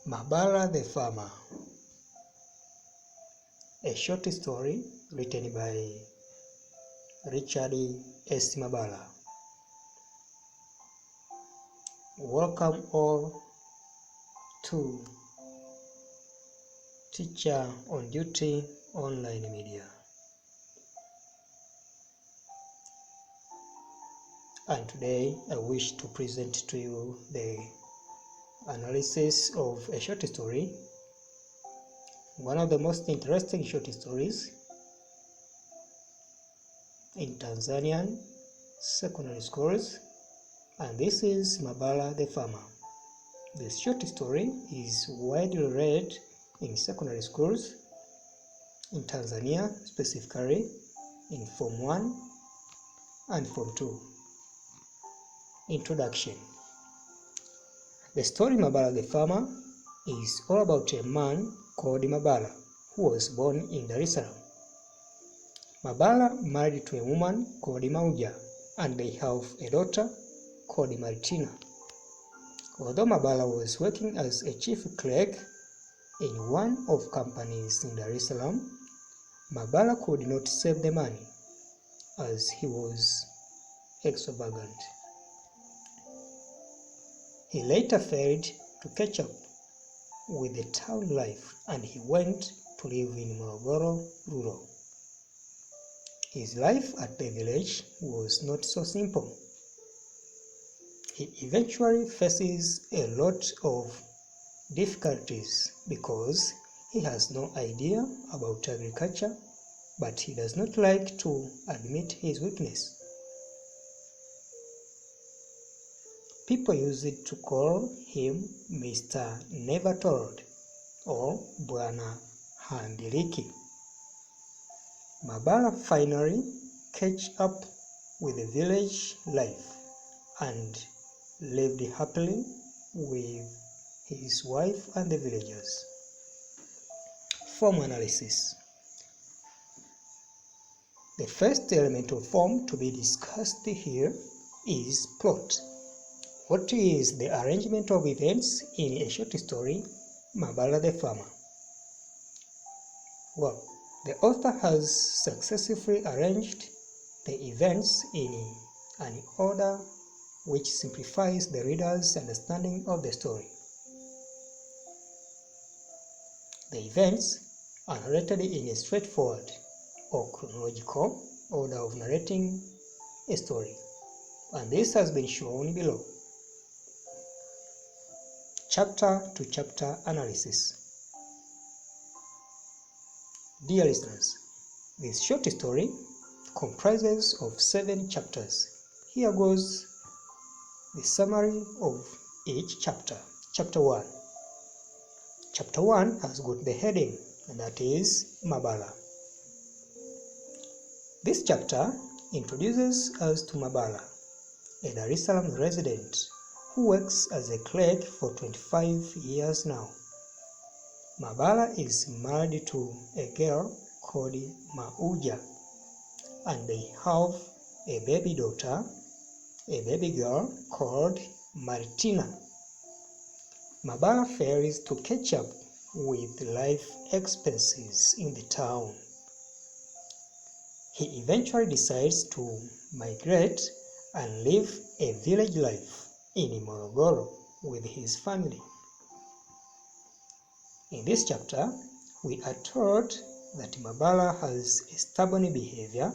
Mabala the Farmer, a short story written by Richard S. Mabala. Welcome all to Teacher on Duty Online Media. And today I wish to present to you the analysis of a short story, one of the most interesting short stories in Tanzanian secondary schools, and this is Mabala the Farmer. This short story is widely read in secondary schools in Tanzania, specifically in Form 1 and Form 2. Introduction. The story Mabala the Farmer is all about a man called Mabala who was born in Dar es Salaam. Mabala married to a woman called Mauja, and they have a daughter called Martina. Although Mabala was working as a chief clerk in one of companies in Dar es Salaam, Mabala could not save the money as he was extravagant. He later failed to catch up with the town life and he went to live in Morogoro rural. His life at the village was not so simple. He eventually faces a lot of difficulties because he has no idea about agriculture, but he does not like to admit his weakness. People used to call him Mr. Never Told or Bwana Hambiliki. Mabala finally catch up with the village life and lived happily with his wife and the villagers. Form analysis. The first element of form to be discussed here is plot. What is the arrangement of events in a short story, Mabala the Farmer? Well, the author has successfully arranged the events in an order which simplifies the reader's understanding of the story. The events are narrated in a straightforward or chronological order of narrating a story, and this has been shown below. Chapter to chapter analysis. Dear listeners, this short story comprises of 7 chapters. Here goes the summary of each chapter. Chapter 1. Chapter 1 has got the heading, and that is Mabala. This chapter introduces us to Mabala, a Dar es Salaam resident who works as a clerk for 25 years now. Mabala is married to a girl called Mauja, and they have a baby daughter, a baby girl called Martina. Mabala fails to catch up with life expenses in the town. He eventually decides to migrate and live a village life in Morogoro with his family. In this chapter, we are told that Mabala has a stubborn behavior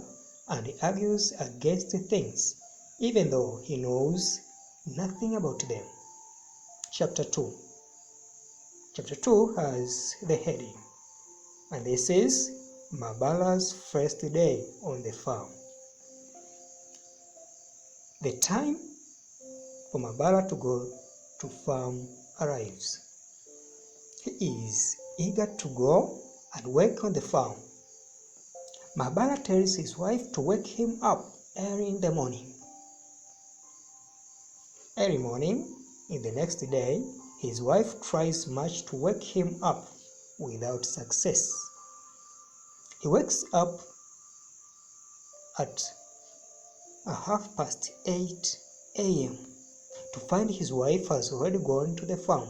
and argues against things, even though he knows nothing about them. Chapter 2. Chapter 2 has the heading, and this is Mabala's first day on the farm. The time for Mabala to go to farm arrives. He is eager to go and work on the farm. Mabala tells his wife to wake him up early in the morning. Early morning, in the next day, his wife tries much to wake him up without success. He wakes up at 8:30 a.m. to find his wife has already gone to the farm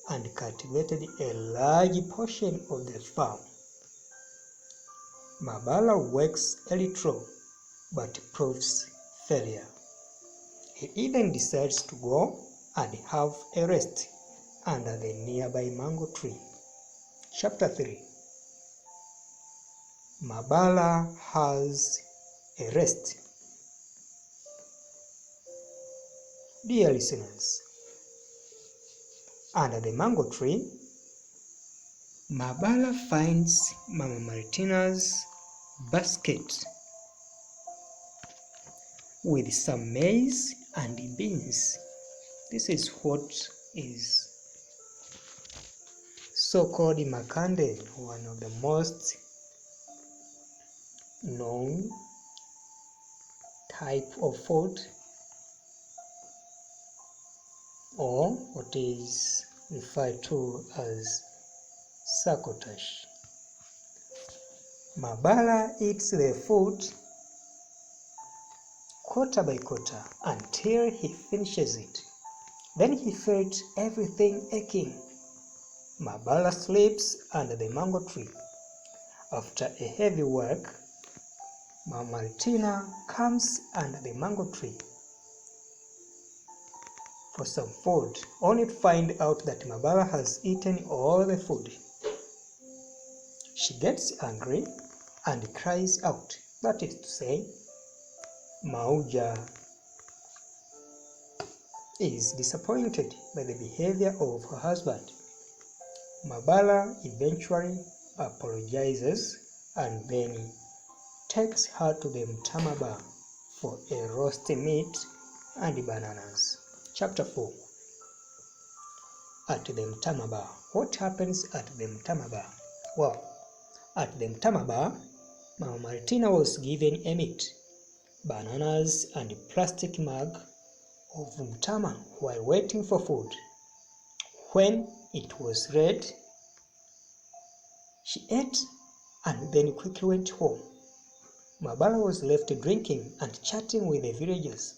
and cultivated a large portion of the farm. Mabala works a little but proves failure. He even decides to go and have a rest under the nearby mango tree. Chapter 3. Mabala has a rest. Dear listeners, under the mango tree, Mabala finds Mama Martina's basket with some maize and beans. This is what is so-called makande, one of the most known type of food, or what is referred to as sakotash. Mabala eats the food quarter by quarter until he finishes it. Then he felt everything aching. Mabala sleeps under the mango tree. After a heavy work, Mama Martina comes under the mango tree for some food, only to find out that Mabala has eaten all the food. She gets angry and cries out, that is to say, Mauja is disappointed by the behavior of her husband. Mabala eventually apologizes and then takes her to the mtama bar for a roast meat and bananas. Chapter 4. At the mtama bar. What happens at the mtama bar? Well, at the mtama bar, Mama Martina was given a meat, bananas and a plastic mug of mtama while waiting for food. When it was ready, she ate and then quickly went home. Mabala was left drinking and chatting with the villagers.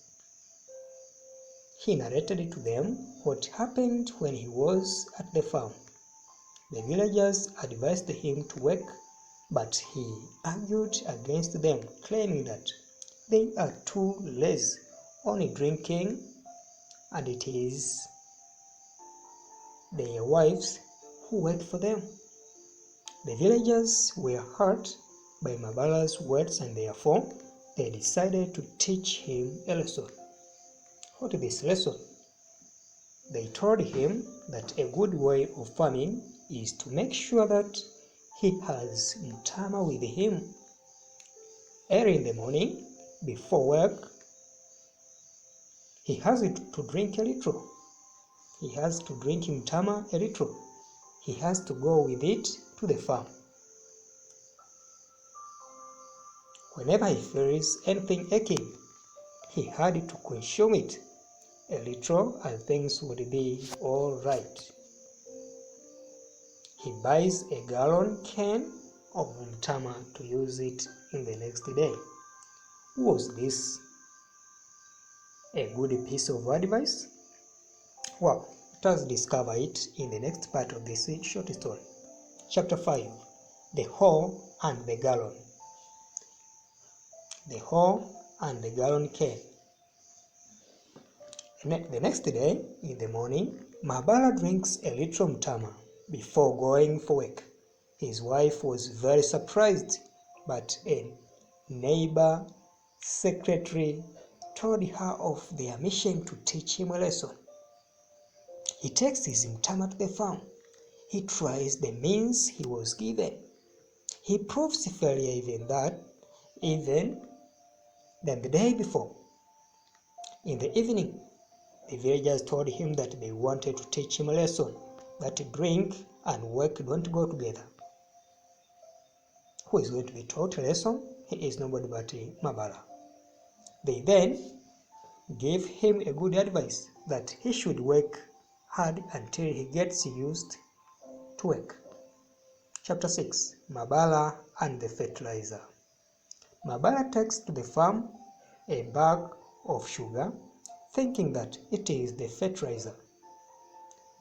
He narrated to them what happened when he was at the farm. The villagers advised him to work, but he argued against them, claiming that they are too lazy, only drinking, and it is their wives who work for them. The villagers were hurt by Mabala's words, and therefore they decided to teach him a lesson. What is this lesson? They told him that a good way of farming is to make sure that he has mtama with him. Early in the morning, before work, he has to drink a little. He has to drink mtama a little. He has to go with it to the farm. Whenever he feels anything aching, he had to consume it a little and things would be all right. He buys a gallon can of mtama to use it in the next day. Was this a good piece of advice? Well, let us discover it in the next part of this short story. Chapter 5. The hoe and the gallon. The hoe and the gallon can. The next day, in the morning, Mabala drinks a little mtama before going for work. His wife was very surprised, but a neighbor secretary told her of their mission to teach him a lesson. He takes his mtama to the farm. He tries the means he was given. He proves failure even than the day before. In the evening, the villagers told him that they wanted to teach him a lesson, that drink and work don't go together. Who is going to be taught a lesson? He is nobody but Mabala. They then gave him a good advice that he should work hard until he gets used to work. Chapter 6. Mabala and the fertilizer. Mabala takes to the farm a bag of sugar, thinking that it is the fertilizer.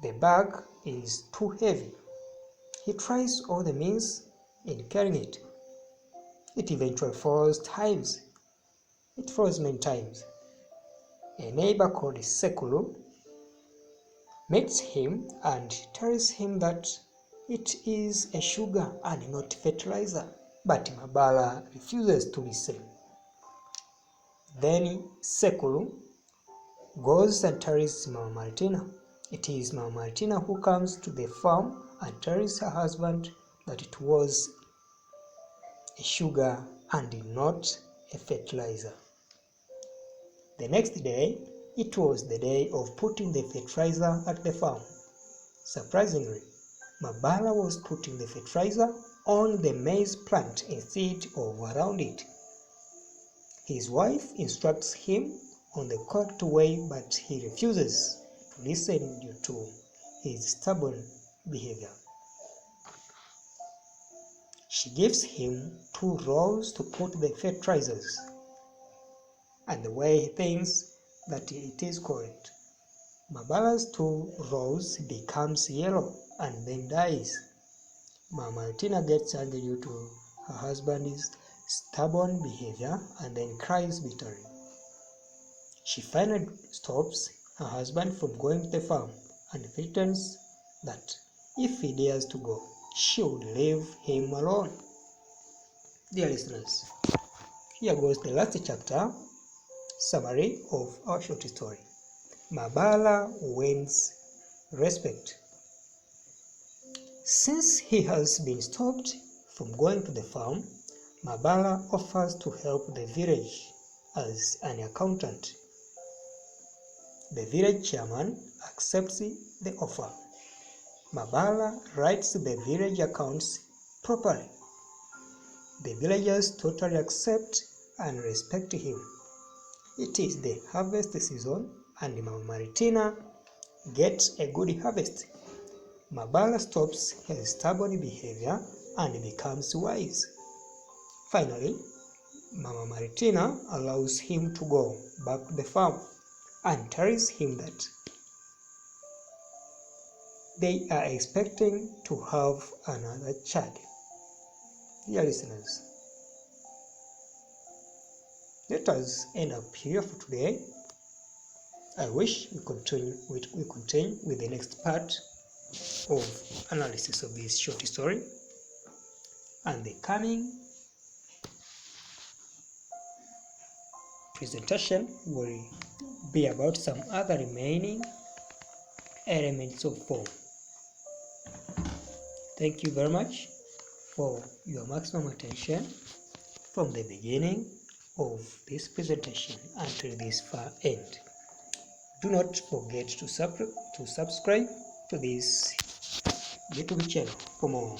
The bag is too heavy. He tries all the means in carrying it. It eventually falls times. It falls many times. A neighbor called Sekulu meets him and tells him that it is a sugar and not fertilizer. But Mabala refuses to listen. Then Sekulu goes and tells Mama Martina. It is Mama Martina who comes to the farm and tells her husband that it was a sugar and not a fertilizer. The next day, it was the day of putting the fertilizer at the farm. Surprisingly, Mabala was putting the fertilizer on the maize plant instead of around it. His wife instructs him on the correct way, but he refuses to listen due to his stubborn behavior. She gives him 2 rolls to put the fertilizers, and the way he thinks that it is correct. Mabala's 2 rolls becomes yellow and then dies. Mama Martina gets angry due to her husband's stubborn behavior and then cries bitterly. She finally stops her husband from going to the farm and threatens that if he dares to go, she would leave him alone. Dear listeners, here goes the last chapter summary of our short story. Mabala wins respect. Since he has been stopped from going to the farm, Mabala offers to help the village as an accountant. The village chairman accepts the offer. Mabala writes the village accounts properly. The villagers totally accept and respect him. It is the harvest season and Mama Martina gets a good harvest. Mabala stops his stubborn behavior and becomes wise. Finally, Mama Martina allows him to go back to the farm and tells him that they are expecting to have another child. Dear listeners, let us end up here for today. I wish we continue with the next part of analysis of this short story, and the coming presentation will be about some other remaining elements of form. Thank you very much for your maximum attention from the beginning of this presentation until this far end. Do not forget to subscribe to this YouTube channel for more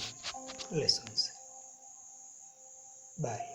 lessons. Bye.